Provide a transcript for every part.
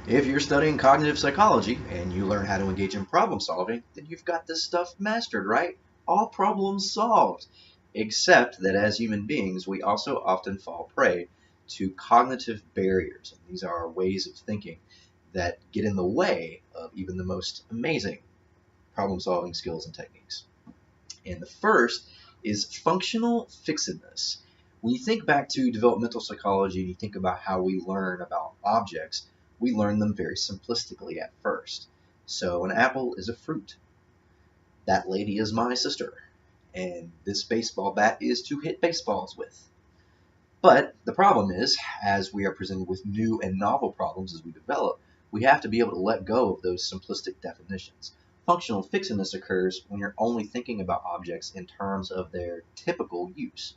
If you're studying cognitive psychology and you learn how to engage in problem solving, then you've got this stuff mastered, right? All problems solved. Except that as human beings, we also often fall prey to cognitive barriers. And these are our ways of thinking that get in the way of even the most amazing problem solving skills and techniques. And the first is functional fixedness. When you think back to developmental psychology and you think about how we learn about objects, we learn them very simplistically at first. So an apple is a fruit. That lady is my sister. And this baseball bat is to hit baseballs with. But the problem is, as we are presented with new and novel problems as we develop, we have to be able to let go of those simplistic definitions. Functional fixedness occurs when you're only thinking about objects in terms of their typical use.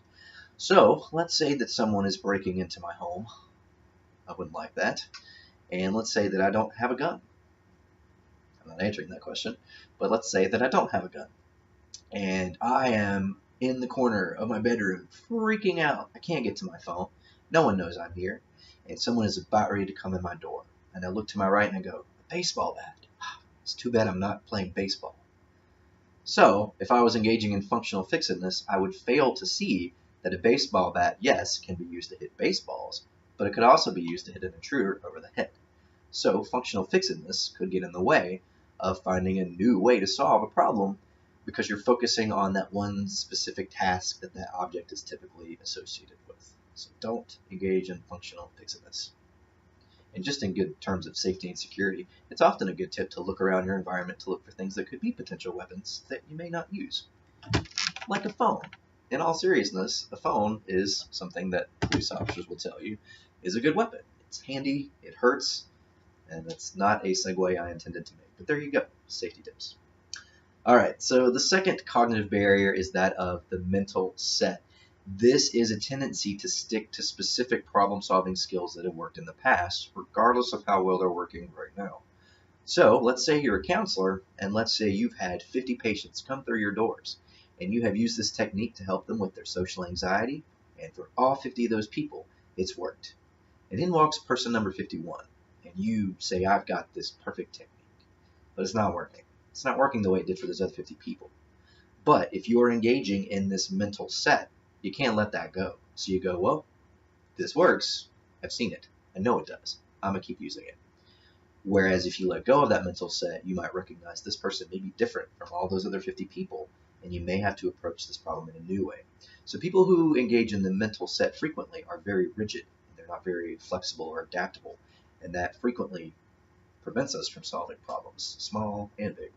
So let's say that someone is breaking into my home. I wouldn't like that. And let's say that I don't have a gun. I'm not answering that question, but let's say that I don't have a gun. And I am in the corner of my bedroom freaking out. I can't get to my phone. No one knows I'm here. And someone is about ready to come in my door. And I look to my right and I go, a baseball bat. It's too bad I'm not playing baseball. So, if I was engaging in functional fixedness, I would fail to see that a baseball bat, yes, can be used to hit baseballs, but it could also be used to hit an intruder over the head. So, functional fixedness could get in the way of finding a new way to solve a problem because you're focusing on that one specific task that that object is typically associated with. So, don't engage in functional fixedness. And just in good terms of safety and security, it's often a good tip to look around your environment to look for things that could be potential weapons that you may not use. Like a phone. In all seriousness, a phone is something that police officers will tell you is a good weapon. It's handy, it hurts, and it's not a segue I intended to make. But there you go, safety tips. All right, so the second cognitive barrier is that of the mental set. This is a tendency to stick to specific problem-solving skills that have worked in the past, regardless of how well they're working right now. So let's say you're a counselor, and let's say you've had 50 patients come through your doors, and you have used this technique to help them with their social anxiety, and for all 50 of those people, it's worked. And in walks person number 51, and you say, I've got this perfect technique, but it's not working. It's not working the way it did for those other 50 people. But if you're engaging in this mental set, you can't let that go. So you go, well, this works. I've seen it. I know it does. I'm going to keep using it. Whereas if you let go of that mental set, you might recognize this person may be different from all those other 50 people, and you may have to approach this problem in a new way. So people who engage in the mental set frequently are very rigid. They're not very flexible or adaptable, and that frequently prevents us from solving problems, small and big.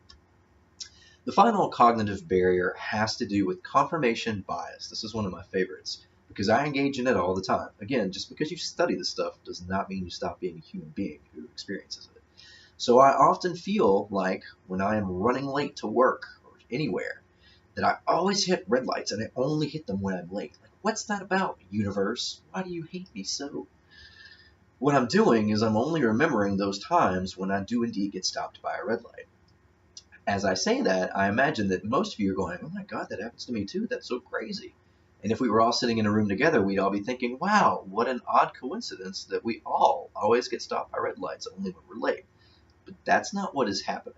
The final cognitive barrier has to do with confirmation bias. This is one of my favorites because I engage in it all the time. Again, just because you study this stuff does not mean you stop being a human being who experiences it. So I often feel like when I am running late to work or anywhere, that I always hit red lights and I only hit them when I'm late. Like, what's that about, universe? Why do you hate me so? What I'm doing is I'm only remembering those times when I do indeed get stopped by a red light. As I say that, I imagine that most of you are going, oh my God, that happens to me too. That's so crazy. And if we were all sitting in a room together, we'd all be thinking, wow, what an odd coincidence that we all always get stopped by red lights only when we're late. But that's not what is happening.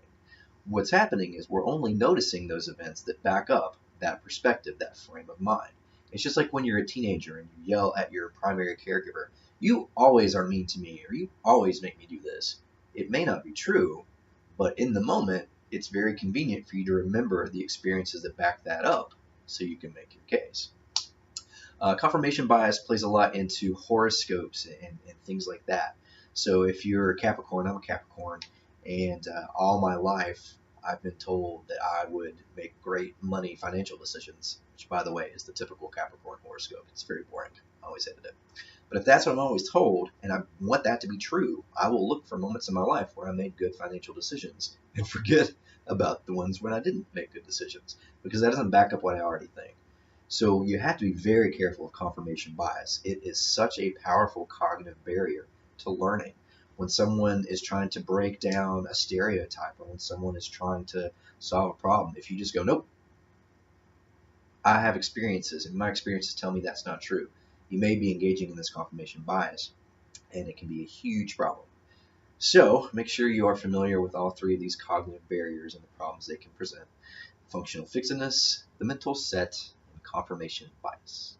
What's happening is we're only noticing those events that back up that perspective, that frame of mind. It's just like when you're a teenager and you yell at your primary caregiver, you always are mean to me, or you always make me do this. It may not be true, but in the moment, it's very convenient for you to remember the experiences that back that up so you can make your case. Confirmation bias plays a lot into horoscopes and things like that. So if you're a Capricorn, I'm a Capricorn, and all my life I've been told that I would make great money financial decisions, which, by the way, is the typical Capricorn horoscope. It's very boring. I always hated it. But if that's what I'm always told, and I want that to be true, I will look for moments in my life where I made good financial decisions and forget about the ones when I didn't make good decisions, because that doesn't back up what I already think. So you have to be very careful of confirmation bias. It is such a powerful cognitive barrier to learning. When someone is trying to break down a stereotype, or when someone is trying to solve a problem, if you just go, nope, I have experiences, and my experiences tell me that's not true, you may be engaging in this confirmation bias, and it can be a huge problem. So make sure you are familiar with all three of these cognitive barriers and the problems they can present: functional fixedness, the mental set, and confirmation bias.